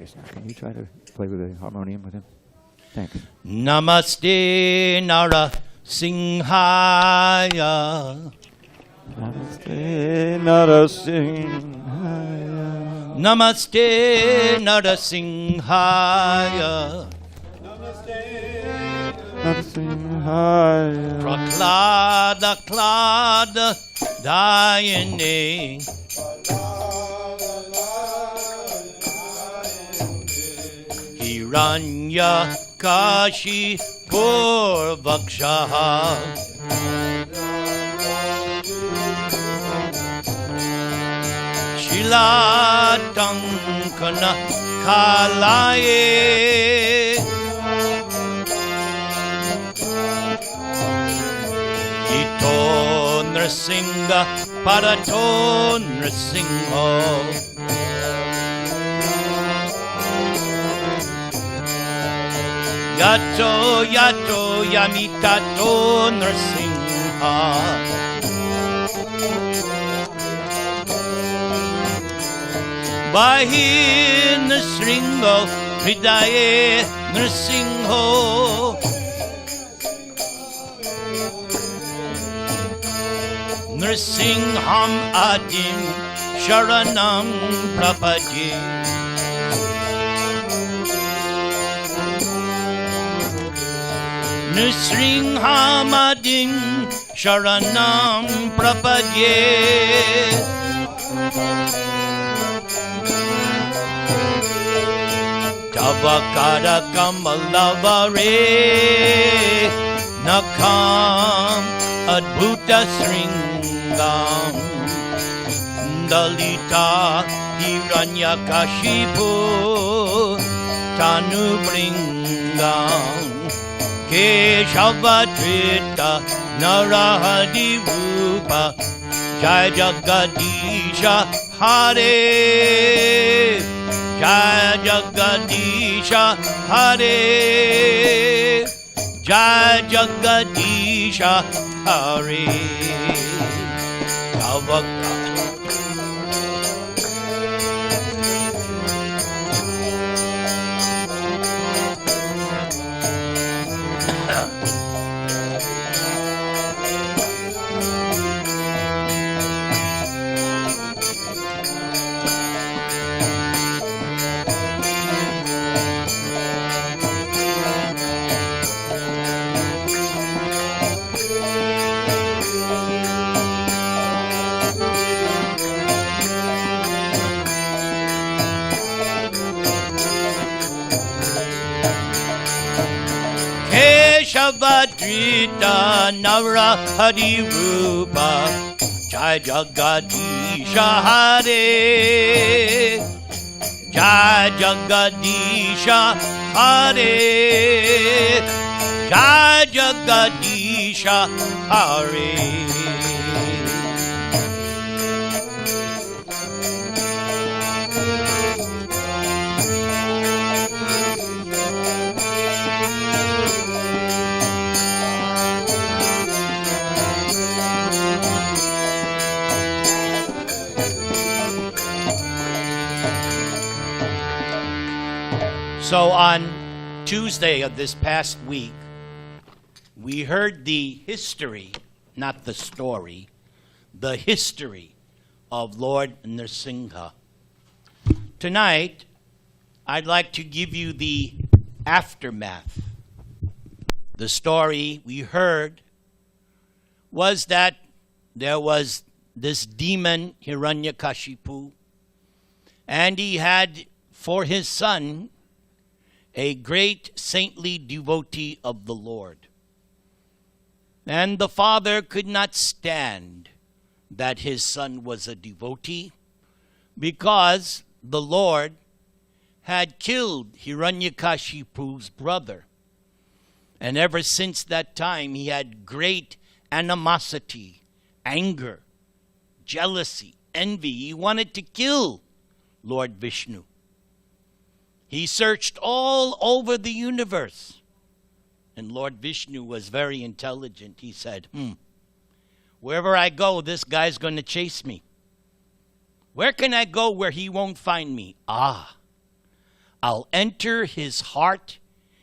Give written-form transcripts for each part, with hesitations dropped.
Krishna. Can you try to play with the harmonium with him? Thanks. Namaste Narasimhaya. Namaste Narasimhaya. Namaste Narasimhaya. Narasimhaya. Prahlada Klada Dayane. Hiranyakashipu Vakshaha. Shilatankana Kalaye. Ito Nrisingha Parato Nrisingha. Yato yato yamitato Nrisingha. Bahi Nrisingha Hridaye Nrisingho. Nrisingham Adim Sharanam Prapadye. Nrisingham Adim Sharanam Prapadye. Tavakara Kamalavare Nakam Adbhuta Sringam Dalita Hiranyakashipu Tanu Bringam Keshavadrita Narahadi Rupa Jai Jagadisha Hare. Jai Jagadisha Hare. Jai Jagadisha Hare. Keshavadrita Narahadi Rupa Jai Jagadisha Hare. Jai Jagadisha Hare. Jai Jagadisha Hare. So on Tuesday of this past week, we heard the history, not the story, the history of Lord Nrisingha. Tonight, I'd like to give you the aftermath. The story we heard was that there was this demon, Hiranyakashipu, and he had for his son a great saintly devotee of the Lord. And the father could not stand that his son was a devotee because the Lord had killed Hiranyakashipu's brother. And ever since that time, he had great animosity, anger, jealousy, envy. He wanted to kill Lord Vishnu. He searched all over the universe. And Lord Vishnu was very intelligent. He said, wherever I go, this guy's going to chase me. Where can I go where he won't find me? I'll enter his heart.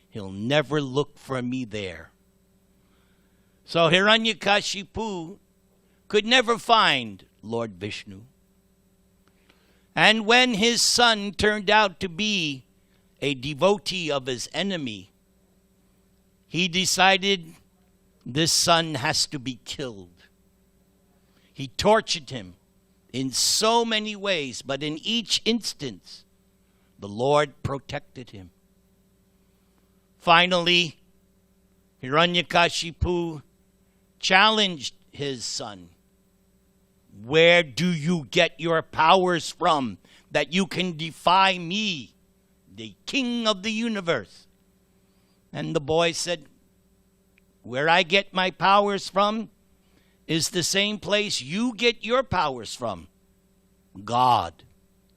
He'll never look for me there. So Hiranyakashipu could never find Lord Vishnu. And when his son turned out to be a devotee of his enemy, he decided this son has to be killed. He tortured him in so many ways, but in each instance, the Lord protected him. Finally, Hiranyakashipu challenged his son. Where do you get your powers from that you can defy me, the king of the universe? And the boy said, where I get my powers from is the same place you get your powers from. God,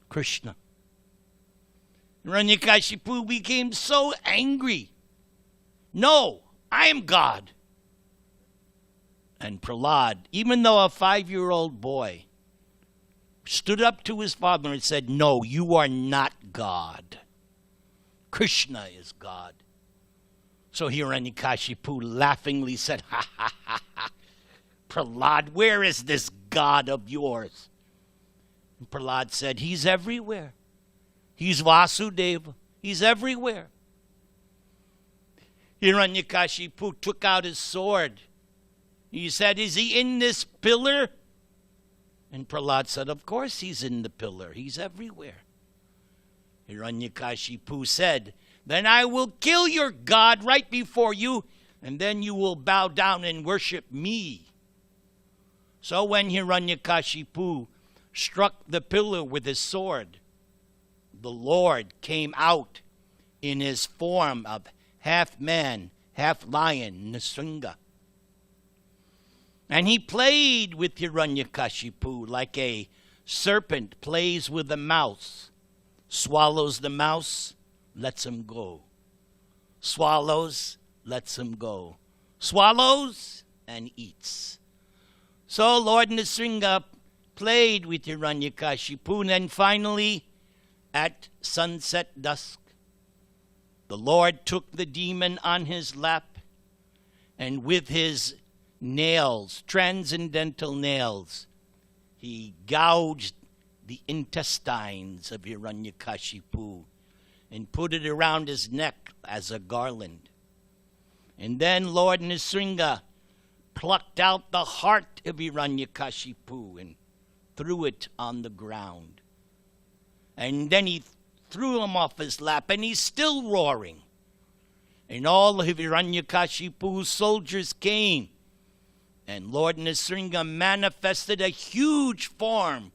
Krishna. Hiranyakashipu became so angry. No, I am God. And Prahlada, even though a 5-year-old boy, stood up to his father and said, no, you are not God. Krishna is God. So Hiranyakashipu laughingly said, ha, ha, ha, ha. Prahlada, where is this God of yours? And Prahlada said, he's everywhere. He's Vasudeva. He's everywhere. Hiranyakashipu took out his sword. He said, is he in this pillar? And Prahlada said, of course he's in the pillar. He's everywhere. Hiranyakashipu said, then I will kill your God right before you, and then you will bow down and worship me. So when Hiranyakashipu struck the pillar with his sword, the Lord came out in his form of half man, half lion, Nrisingha. And he played with Hiranyakashipu like a serpent plays with a mouse. Swallows the mouse, lets him go. Swallows, lets him go. Swallows, and eats. So Lord Nrisingha played with Hiranyakashipu, and then finally, at sunset dusk, the Lord took the demon on his lap, and with his nails, transcendental nails, he gouged the intestines of Hiranyakashipu and put it around his neck as a garland. And then Lord Nrisingha plucked out the heart of Hiranyakashipu and threw it on the ground. And then he threw him off his lap, and he's still roaring. And all of Hiranyakashipu's soldiers came, and Lord Nrisingha manifested a huge form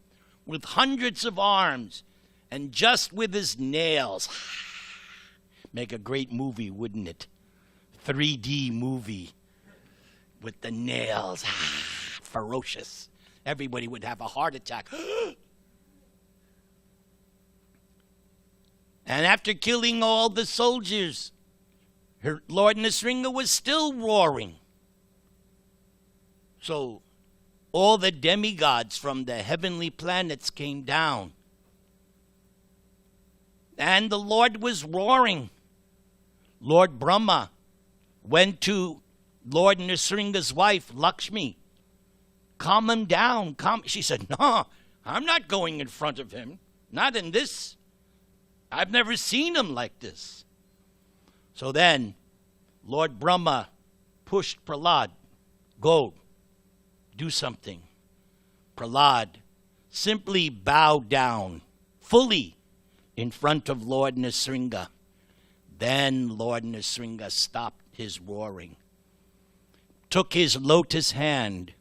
with hundreds of arms, and just with his nails. Make a great movie, wouldn't it? 3D movie with the nails. Ferocious. Everybody would have a heart attack. And after killing all the soldiers, Lord Nrisingha was still roaring. So all the demigods from the heavenly planets came down. And the Lord was roaring. Lord Brahma went to Lord Nrisingha's wife, Lakshmi. Calm him down. She said, no, I'm not going in front of him. Not in this. I've never seen him like this. So then, Lord Brahma pushed Prahlada. Go, do something. Prahlada simply bowed down fully in front of Lord Nrisingha. Then Lord Nrisingha stopped his roaring, took his lotus hand,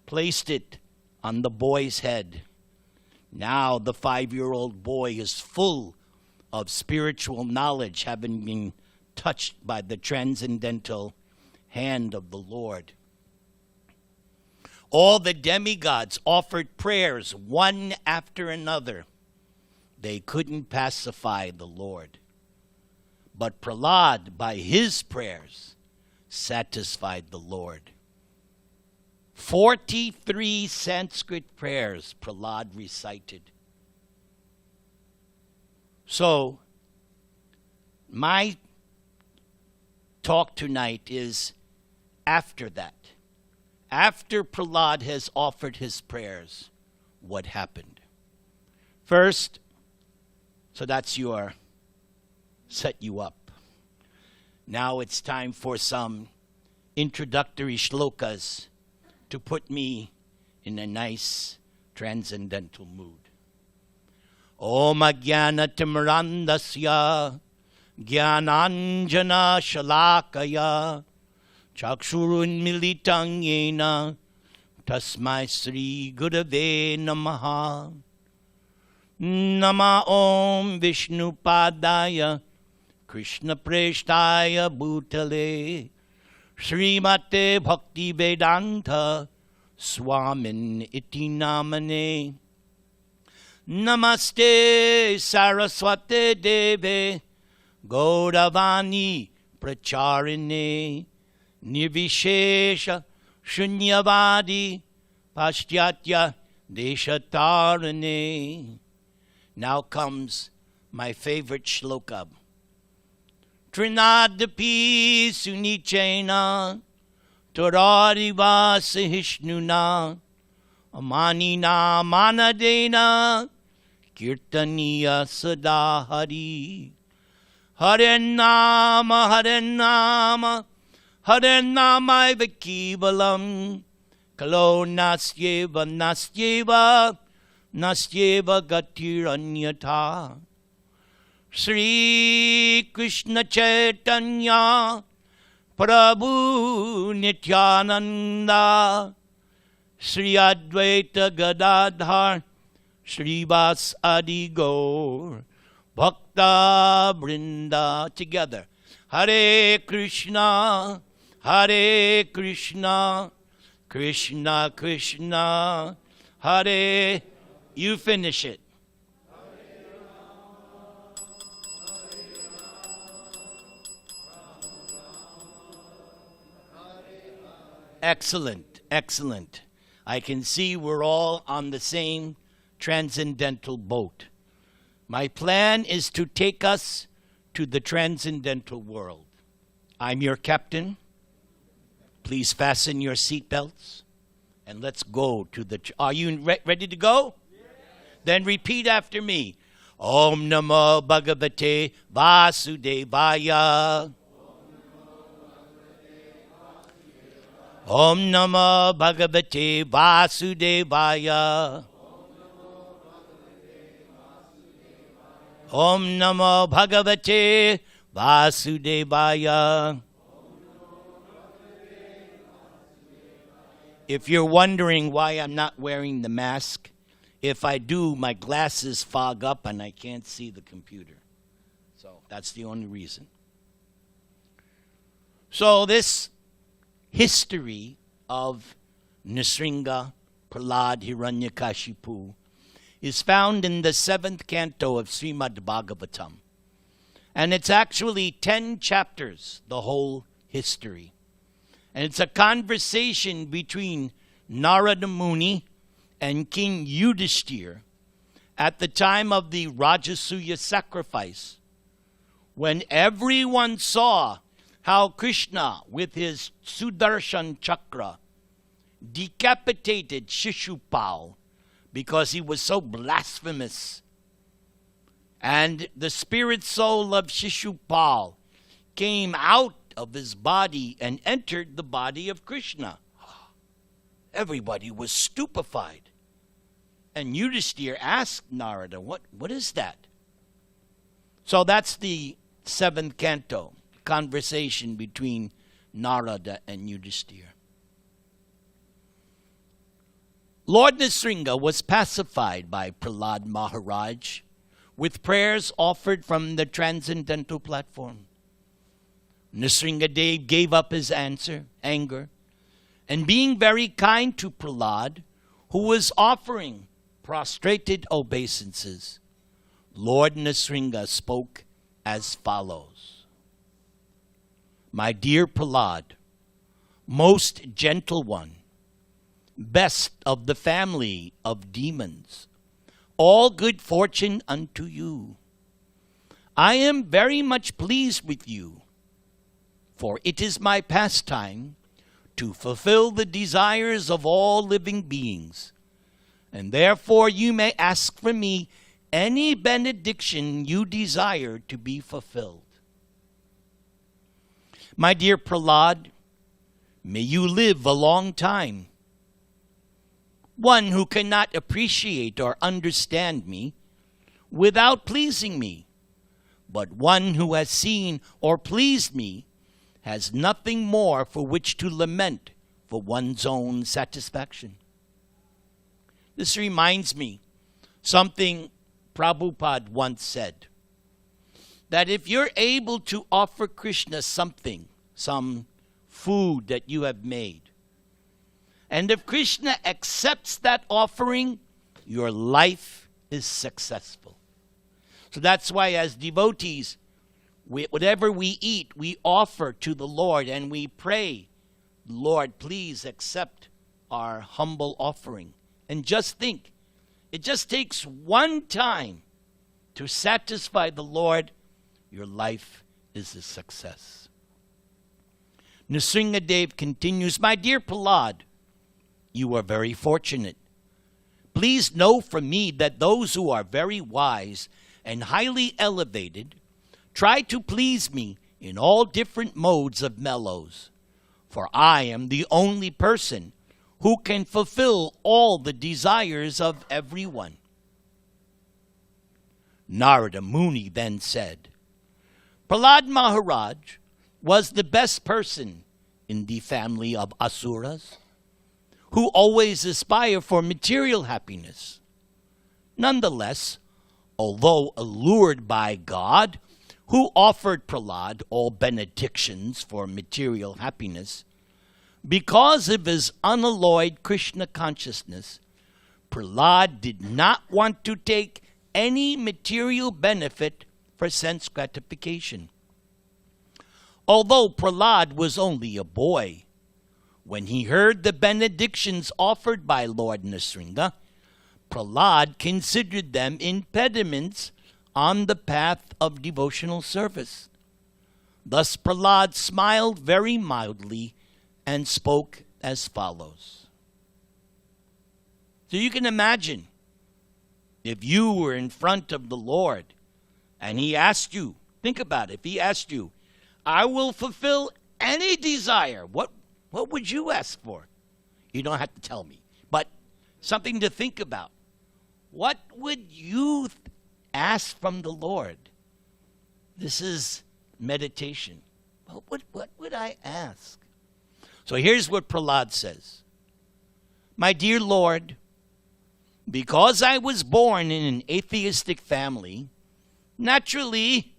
placed it on the boy's head. Now the 5-year-old boy is full of spiritual knowledge, having been touched by the transcendental hand of the Lord. All the demigods offered prayers one after another. They couldn't pacify the Lord. But Prahlada, by his prayers, satisfied the Lord. 43 Sanskrit prayers Prahlada recited. So, my talk tonight is after that. After Prahlada has offered his prayers, what happened? First, so that's your set you up. Now it's time for some introductory shlokas to put me in a nice transcendental mood. Om Ajnanatimrandasya Jnananjana Shalakaya Chakshurunmilitang Yena Tasmai Sri Gurave Namaha. Nama Om Vishnu Padaya Krishna Preshtaya Bhutale Srimate Bhakti Vedanta Swamin Iti Namane. Namaste Saraswate Deve Gauravani Pracharine Nirvishesha Shunyavadi Paschatya Deshatarane. Now comes my favorite shloka. Trinadapi Sunichena Torariva Sahishnuna Amanina Manadena Kirtaniya Sadahari. Harenama Harenama Harenama Vikivalam Kalo Nasyeva Nasyeva Nasyeva Gatiranyata. Sri Krishna Chaitanya Prabhu Nityananda Sri Advaita Gadadhar Srivas Adi Gaur Bhakta Brinda. Together. Hare Krishna, Krishna Krishna, Hare. You finish it. Excellent, excellent. I can see we're all on the same transcendental boat. My plan is to take us to the transcendental world. I'm your captain. Please fasten your seatbelts and let's go to the... Are you ready to go? Yes. Then repeat after me. Om Namo Bhagavate Vasudevaya. Om Namo Bhagavate Vasudevaya. Om Namo Bhagavate Vasudevaya. If you're wondering why I'm not wearing the mask, if I do, my glasses fog up and I can't see the computer. So that's the only reason. So this history of Nrisingha, Prahlada, Hiranyakashipu is found in the 7th canto of Srimad Bhagavatam. And it's actually 10 chapters, the whole history. And it's a conversation between Narada Muni and King Yudhishthira at the time of the Rajasuya sacrifice, when everyone saw how Krishna, with his Sudarshan Chakra, decapitated Shishupal because he was so blasphemous. And the spirit soul of Shishupal came out of his body and entered the body of Krishna. Everybody was stupefied. And Yudhishthira asked Narada, what is that? So that's the 7th canto, conversation between Narada and Yudhishthira. Lord Nrisingha was pacified by Prahlada Maharaj with prayers offered from the transcendental platform. Nrisingha gave up his anger, and being very kind to Prahlada, who was offering prostrated obeisances, Lord Nrisingha spoke as follows. My dear Prahlada, most gentle one, best of the family of demons, all good fortune unto you. I am very much pleased with you, for it is my pastime to fulfill the desires of all living beings, and therefore you may ask from me any benediction you desire to be fulfilled. My dear Prahlad, may you live a long time. One who cannot appreciate or understand me without pleasing me, but one who has seen or pleased me has nothing more for which to lament for one's own satisfaction. This reminds me something Prabhupada once said, that if you're able to offer Krishna something, some food that you have made, and if Krishna accepts that offering, your life is successful. So that's why as devotees, whatever we eat, we offer to the Lord and we pray, Lord, please accept our humble offering. And just think, it just takes one time to satisfy the Lord. Your life is a success. Nrisingha Dev continues, my dear Prahlad, you are very fortunate. Please know from me that those who are very wise and highly elevated try to please me in all different modes of mellows, for I am the only person who can fulfill all the desires of everyone. Narada Muni then said, Prahlad Maharaj was the best person in the family of Asuras, who always aspire for material happiness. Nonetheless, although allured by God, who offered Prahlad all benedictions for material happiness, because of his unalloyed Krishna consciousness, Prahlad did not want to take any material benefit for sense gratification. Although Prahlad was only a boy, when he heard the benedictions offered by Lord Nrisingha, Prahlad considered them impediments on the path of devotional service. Thus Prahlad smiled very mildly and spoke as follows. So you can imagine, if you were in front of the Lord and he asked you, think about it, if he asked you, I will fulfill any desire, what would you ask for? You don't have to tell me, but something to think about. What would you ask from the Lord? This is meditation. What would I ask? So here's what Prahlad says. My dear Lord, because I was born in an atheistic family, naturally,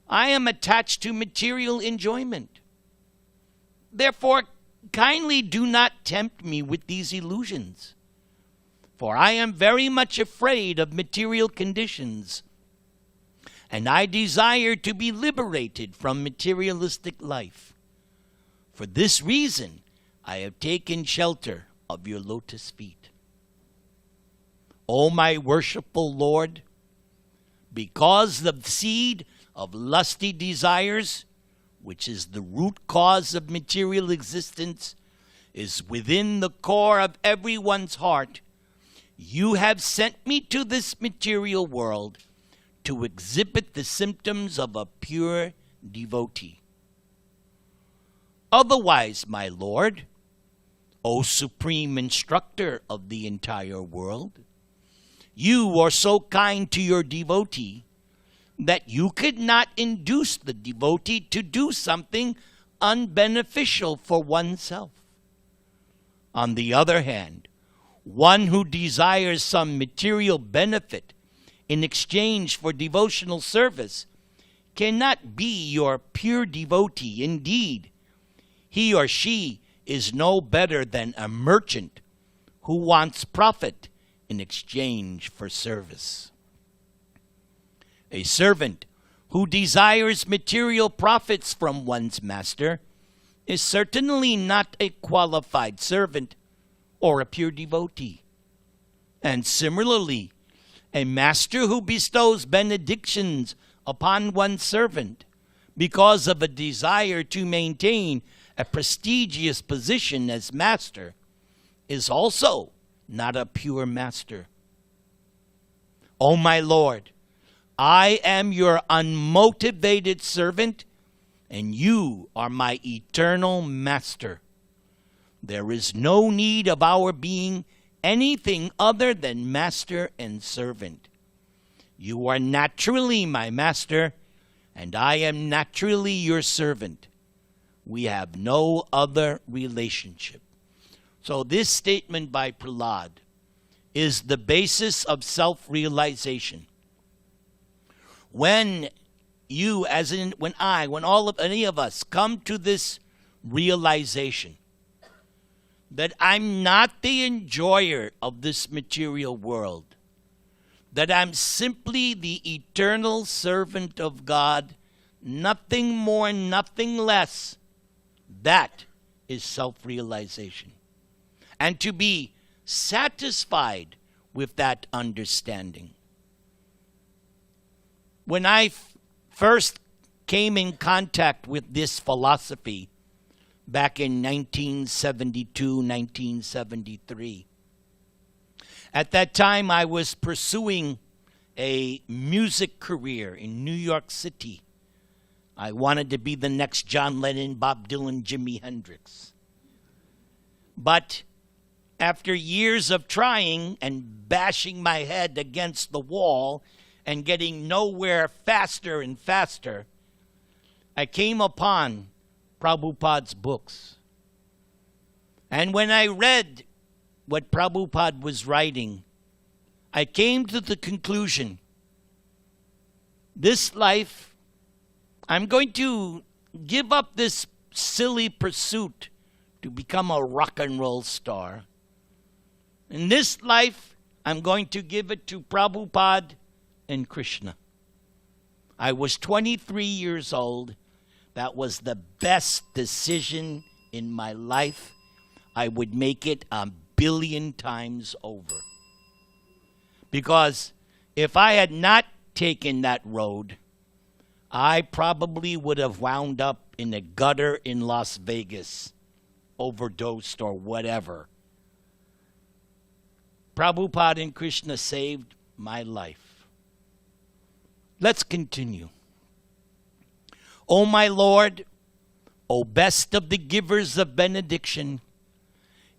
I am attached to material enjoyment. Therefore, kindly do not tempt me with these illusions, for I am very much afraid of material conditions, and I desire to be liberated from materialistic life. For this reason, I have taken shelter of your lotus feet. O my worshipful Lord, because the seed of lusty desires, which is the root cause of material existence, is within the core of everyone's heart, you have sent me to this material world to exhibit the symptoms of a pure devotee. Otherwise, my Lord, O supreme instructor of the entire world, you are so kind to your devotee that you could not induce the devotee to do something unbeneficial for oneself. On the other hand, one who desires some material benefit in exchange for devotional service cannot be your pure devotee. Indeed, he or she is no better than a merchant who wants profit in exchange for service. A servant who desires material profits from one's master is certainly not a qualified servant or a pure devotee. And similarly, a master who bestows benedictions upon one's servant because of a desire to maintain a prestigious position as master is also not a pure master. O my Lord, I am your unmotivated servant, and you are my eternal master. There is no need of our being anything other than master and servant. You are naturally my master, and I am naturally your servant. We have no other relationship. So this statement by Prahlada is the basis of self-realization. When you, when any of us come to this realization that I'm not the enjoyer of this material world, that I'm simply the eternal servant of God, nothing more, nothing less, that is self-realization. And to be satisfied with that understanding. When I first came in contact with this philosophy back in 1972, 1973, at that time I was pursuing a music career in New York City. I wanted to be the next John Lennon, Bob Dylan, Jimi Hendrix. But after years of trying and bashing my head against the wall and getting nowhere faster and faster, I came upon Prabhupada's books. And when I read what Prabhupada was writing, I came to the conclusion, this life, I'm going to give up this silly pursuit to become a rock and roll star. In this life, I'm going to give it to Prabhupada and Krishna. I was 23 years old. That was the best decision in my life. I would make it 1 billion times over. Because if I had not taken that road, I probably would have wound up in a gutter in Las Vegas, overdosed or whatever. Prabhupada and Krishna saved my life. Let's continue. O my Lord, O best of the givers of benediction,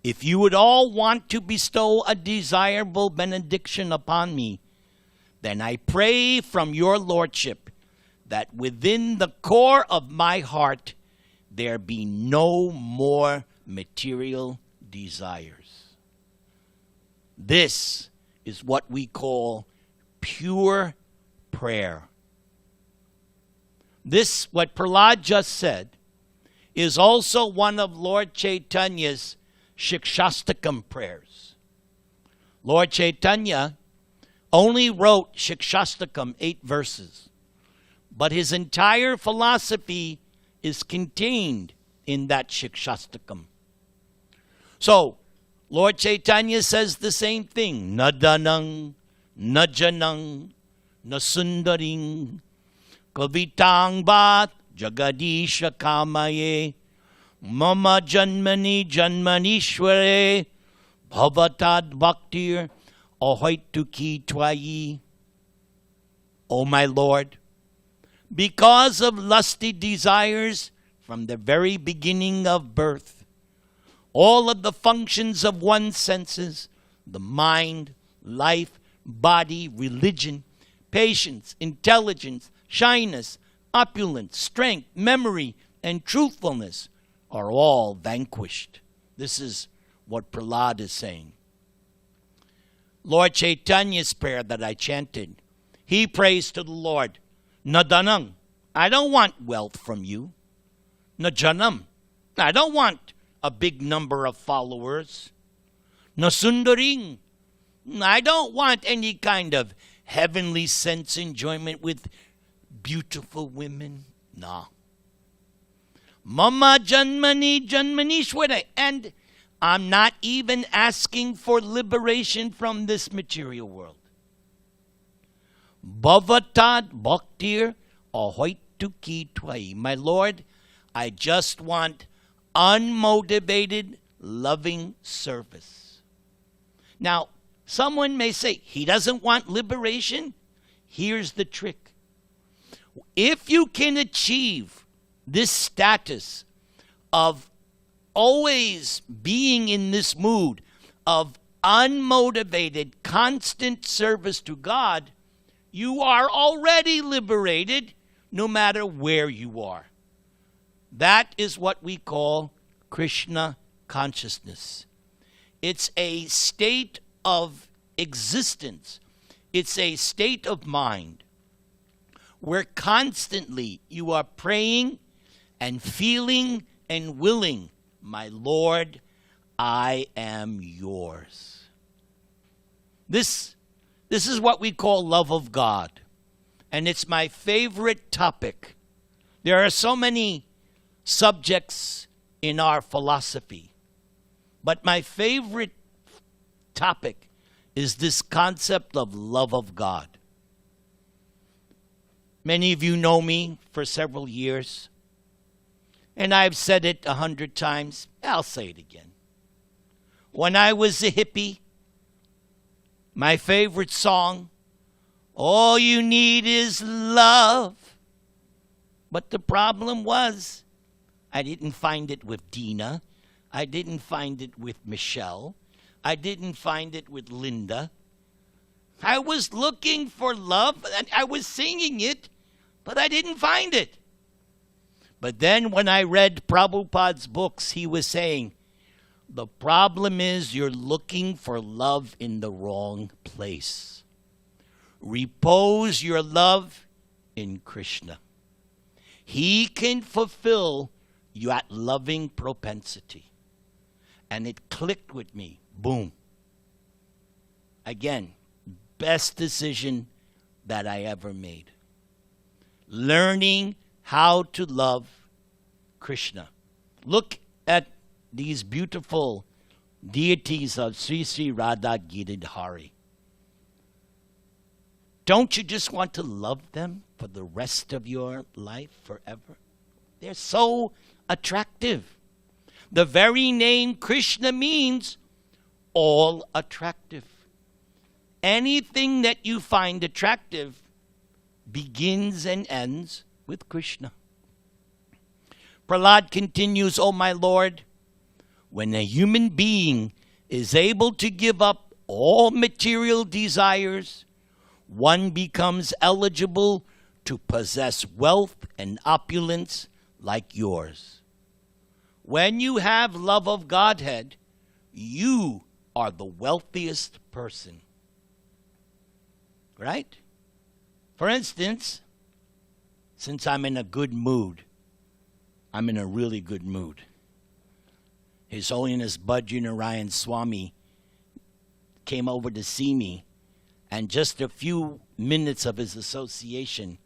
if you would all want to bestow a desirable benediction upon me, then I pray from your lordship that within the core of my heart there be no more material desires. This is what we call pure prayer. This, what Prahlada just said, is also one of Lord Chaitanya's Shikshastakam prayers. Lord Chaitanya only wrote Shikshastakam, 8 verses, but his entire philosophy is contained in that Shikshastakam. So, Lord Chaitanya says the same thing. Nadanang, najanang, nasundaring, kavitang bat, jagadisha kamaye, mama janmani janmanishware, bhavatad bhaktir, ahoituki twayi. O my Lord, because of lusty desires from the very beginning of birth, all of the functions of one's senses, the mind, life, body, religion, patience, intelligence, shyness, opulence, strength, memory, and truthfulness are all vanquished. This is what Prahlada is saying. Lord Chaitanya's prayer that I chanted, he prays to the Lord, Nadanang, I don't want wealth from you. Najanam, I don't want a big number of followers. Nasundaring, I don't want any kind of heavenly sense enjoyment with beautiful women. No. Mama janmani janmanishwara. And I'm not even asking for liberation from this material world. Bhavatad bhaktir ahoituki twai. My Lord, I just want unmotivated, loving service. Now, someone may say, he doesn't want liberation. Here's the trick. If you can achieve this status of always being in this mood of unmotivated, constant service to God, you are already liberated no matter where you are. That is what we call Krishna consciousness. It's a state of existence. It's a state of mind where constantly you are praying and feeling and willing, my Lord, I am yours. This is what we call love of God. And it's my favorite topic. There are so many subjects in our philosophy. But my favorite topic is this concept of love of God. Many of you know me for several years. And I've said it 100 times. I'll say it again. When I was a hippie, my favorite song, all you need is love. But the problem was, I didn't find it with Dina. I didn't find it with Michelle. I didn't find it with Linda. I was looking for love, and I was singing it, but I didn't find it. But then when I read Prabhupada's books, he was saying, the problem is you're looking for love in the wrong place. Repose your love in Krishna. He can fulfill that loving propensity. And it clicked with me. Boom. Again, best decision that I ever made. Learning how to love Krishna. Look at these beautiful deities of Sri Sri Radha Giridhari. Don't you just want to love them for the rest of your life forever? They're so attractive. The very name Krishna means all attractive. Anything that you find attractive begins and ends with Krishna. Prahlada continues, "Oh my Lord, when a human being is able to give up all material desires, one becomes eligible to possess wealth and opulence like yours. When you have love of Godhead, you are the wealthiest person." Right? For instance, since I'm in a good mood, I'm in a really good mood. His Holiness Bhaji Narayan Swami came over to see me, and just a few minutes of his association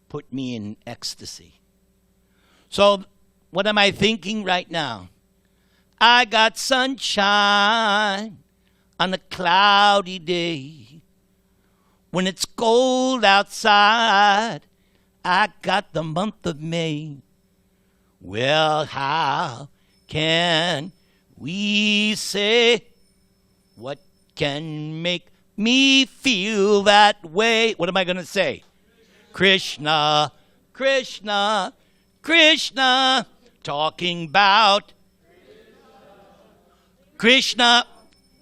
put me in ecstasy. So, what am I thinking right now? I got sunshine on a cloudy day. When it's cold outside, I got the month of May. Well, how can we say what can make me feel that way? What am I going to say? Krishna, Krishna, Krishna. Talking about Krishna.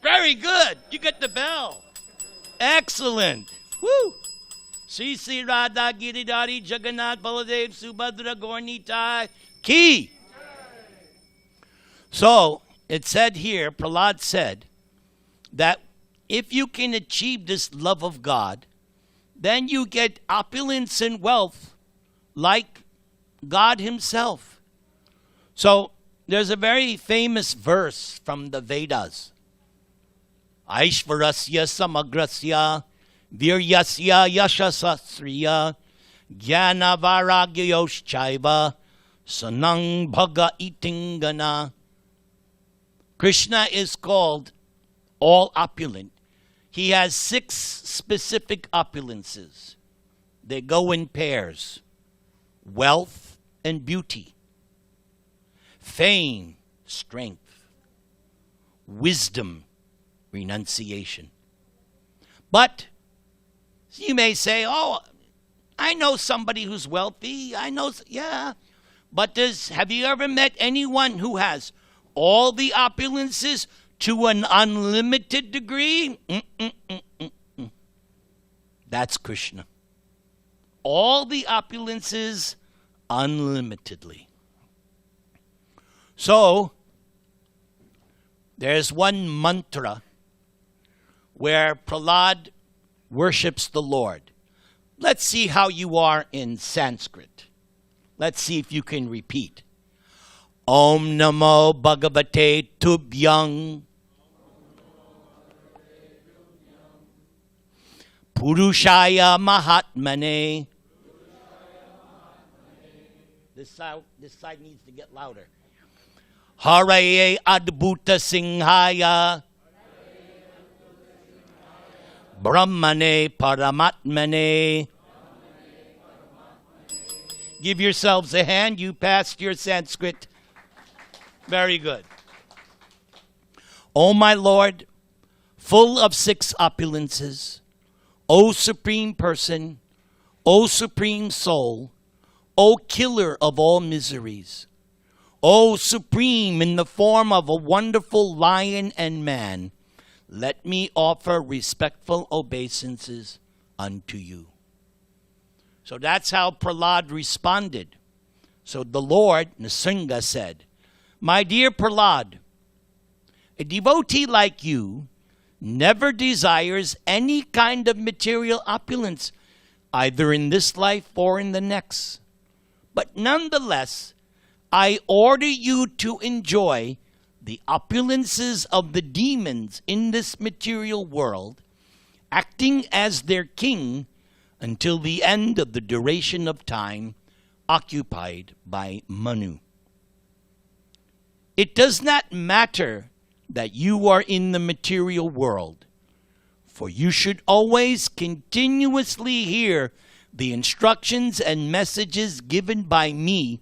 Very good. You get the bell. Excellent. Woo. Sri Sri Radha Giridhari Jagannath Baladev Subhadra Gaurnitai Ki. So, it said here, Prahlada said, that if you can achieve this love of God, then you get opulence and wealth like God himself. So, there's a very famous verse from the Vedas. Aishvarasya samagrasya viryasya yashasasriya jnanavaragyoschaiva sanang bhaga itingana. Krishna is called all opulent. He has 6 specific opulences. They go in pairs: wealth and beauty, fame, strength, wisdom, renunciation. But you may say, oh, I know somebody who's wealthy. Yeah. But have you ever met anyone who has all the opulences to an unlimited degree? That's Krishna. All the opulences unlimitedly. So, there's one mantra where Prahlada worships the Lord. Let's see how you are in Sanskrit. Let's see if you can repeat. Om Namo Bhagavate Tubhyang Purushaya Mahatmane. This side needs to get louder. Haraye Adbhuta Singhaya Brahmane Paramatmane. Give yourselves a hand. You passed your Sanskrit. Very good. O my Lord, full of 6 opulences, O Supreme Person, O Supreme Soul, O Killer of all miseries, O Supreme in the form of a wonderful lion and man, let me offer respectful obeisances unto you. So that's how Prahlada responded. So the Lord, Nrisingha, said, my dear Prahlada, a devotee like you never desires any kind of material opulence, either in this life or in the next. But nonetheless, I order you to enjoy the opulences of the demons in this material world, acting as their king until the end of the duration of time occupied by Manu. It does not matter that you are in the material world, for you should always continuously hear the instructions and messages given by me,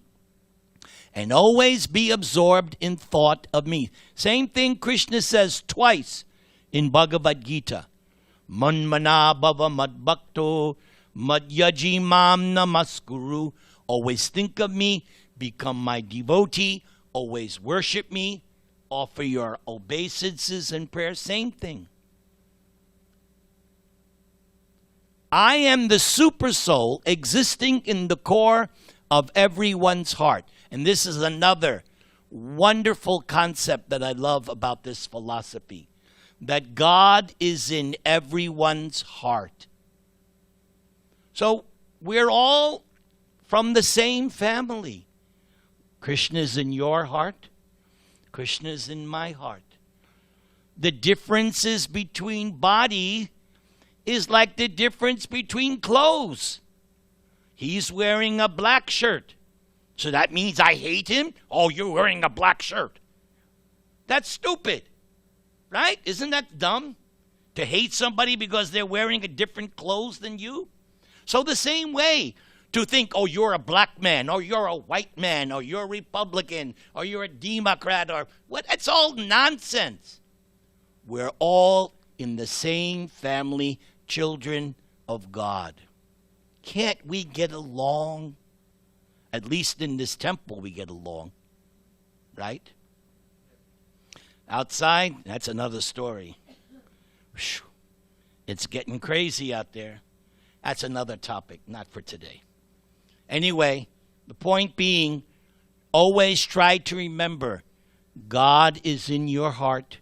and always be absorbed in thought of me. Same thing Krishna says twice in Bhagavad Gita. Manmana bhava madbhakto madyaji mam namaskuru. Always think of me, become my devotee, always worship me, offer your obeisances and prayers. Same thing. I am the super soul existing in the core of everyone's heart. And this is another wonderful concept that I love about this philosophy, that God is in everyone's heart. So we're all from the same family. Krishna is in your heart. Krishna is in my heart. The differences between body is like the difference between clothes. He's wearing a black shirt. So that means I hate him? Oh, you're wearing a black shirt. That's stupid. Right? Isn't that dumb? To hate somebody because they're wearing a different clothes than you? So the same way, to think, oh, you're a black man, or you're a white man, or you're a Republican, or you're a Democrat, or what? It's all nonsense. We're all in the same family, children of God. Can't we get along? At least in this temple we get along, right? Outside, that's another story. Whew. It's getting crazy out there. That's another topic, not for today. Anyway, the point being, always try to remember, God is in your heart,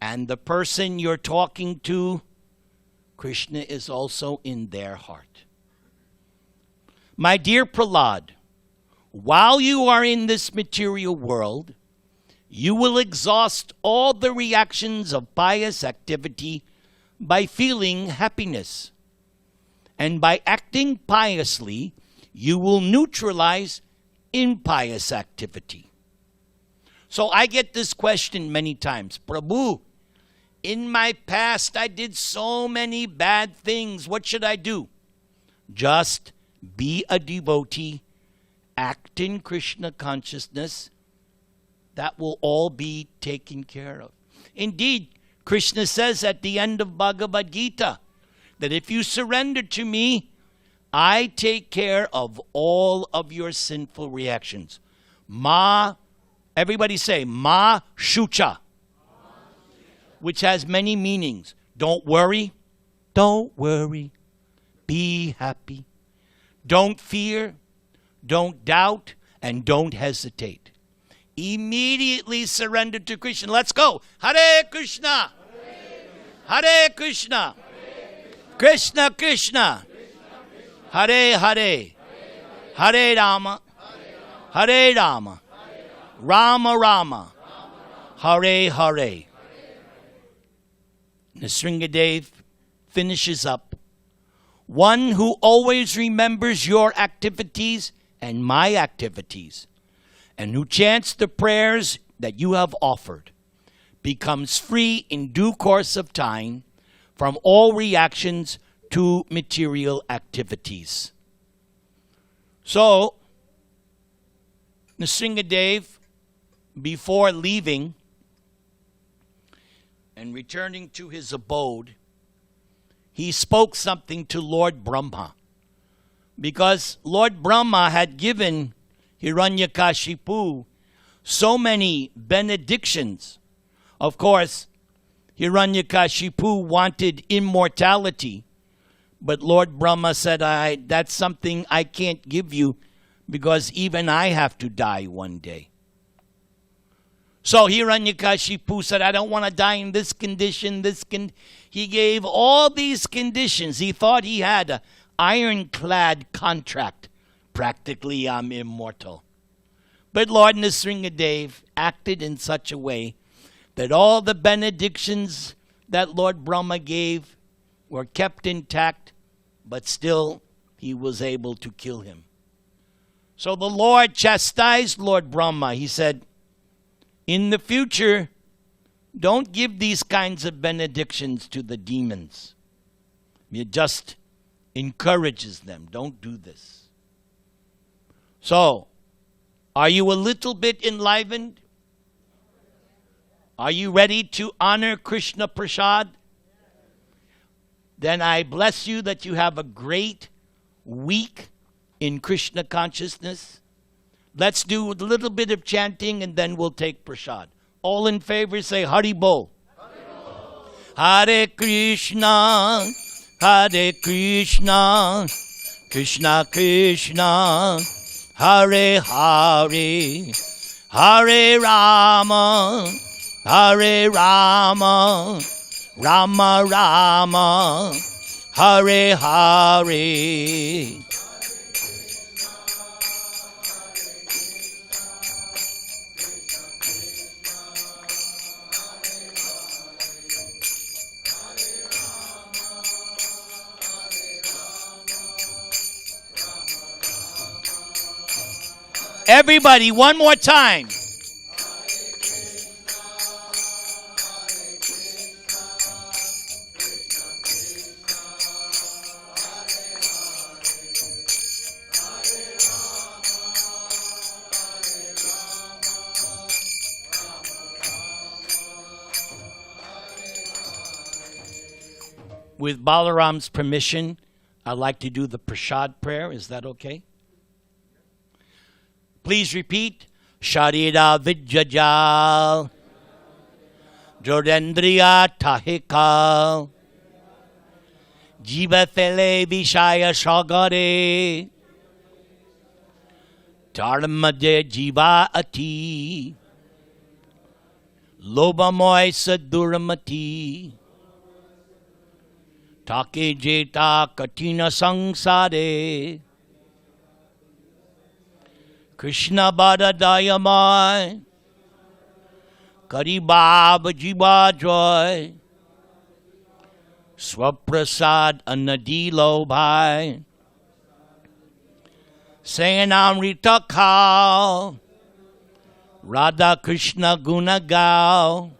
and the person you're talking to, Krishna is also in their heart. My dear Prahlada, while you are in this material world, you will exhaust all the reactions of pious activity by feeling happiness. And by acting piously, you will neutralize impious activity. So I get this question many times. Prabhu, In my past, I did so many bad things. What should I do? Just be a devotee, act in Krishna consciousness. That will all be taken care of. Indeed, Krishna says at the end of Bhagavad Gita that if you surrender to me, I take care of all of your sinful reactions. Everybody say, Ma Shucha, which has many meanings. Don't worry. Don't worry. Be happy. Don't fear. Don't doubt. And don't hesitate. Immediately surrender to Krishna. Let's go. Hare Krishna. Hare Krishna. Krishna Krishna. Hare Hare. Hare Rama. Hare Rama. Rama Rama. Hare Hare. Nrisingha finishes up. One who always remembers your activities and my activities, and who chants the prayers that you have offered, becomes free in due course of time from all reactions to material activities. So, Nrisingha, before leaving and returning to his abode, he spoke something to Lord Brahma. Because Lord Brahma had given Hiranyakashipu so many benedictions. Of course, Hiranyakashipu wanted immortality, but Lord Brahma said, that's something I can't give you because even I have to die one day. So Hiranyakashipu said, I don't want to die in this condition, He gave all these conditions. He thought he had an ironclad contract. Practically, I'm immortal. But Lord Nrisingha acted in such a way that all the benedictions that Lord Brahma gave were kept intact, but still he was able to kill him. So the Lord chastised Lord Brahma. He said, in the future, don't give these kinds of benedictions to the demons. It just encourages them. Don't do this. So, are you a little bit enlivened? Are you ready to honor Krishna Prasad? Then I bless you that you have a great week in Krishna consciousness. Let's do a little bit of chanting and then we'll take prasad. All in favor say Hari Bol. Hare Krishna, Hare Krishna, Krishna Krishna, Hare Hare, Hare Rama, Hare Rama, Rama Rama, Hare Hare. Everybody, one more time. With Balaram's permission, I'd like to do the prasad prayer. Is that okay? Please repeat. Sharira Vijjajal Jodendriya Tahikal Jiva Fele Vishaya Shagare Dharmadya Jiva Ati Lobamoy Saduramati Take Jeta Katina Sangsare Krishna Bada Dayamai Karibab Jiva Joy Swaprasad Anadilo Bhai Sayanamrita Khao Radha Krishna Guna Gao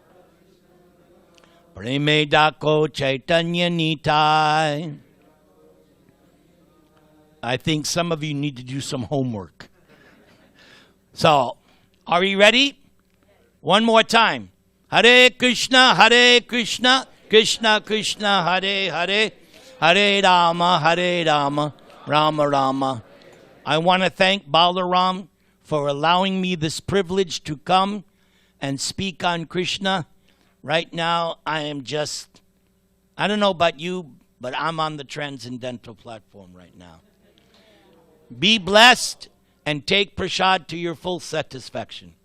Preme Dako Chaitanya Nitai. I think some of you need to do some homework. So, are you ready? One more time. Hare Krishna, Krishna Krishna, Hare Hare, Hare Rama, Rama Rama. I want to thank Balaram for allowing me this privilege to come and speak on Krishna. Right now, I don't know about you, but I'm on the transcendental platform right now. Be blessed and take prasad to your full satisfaction.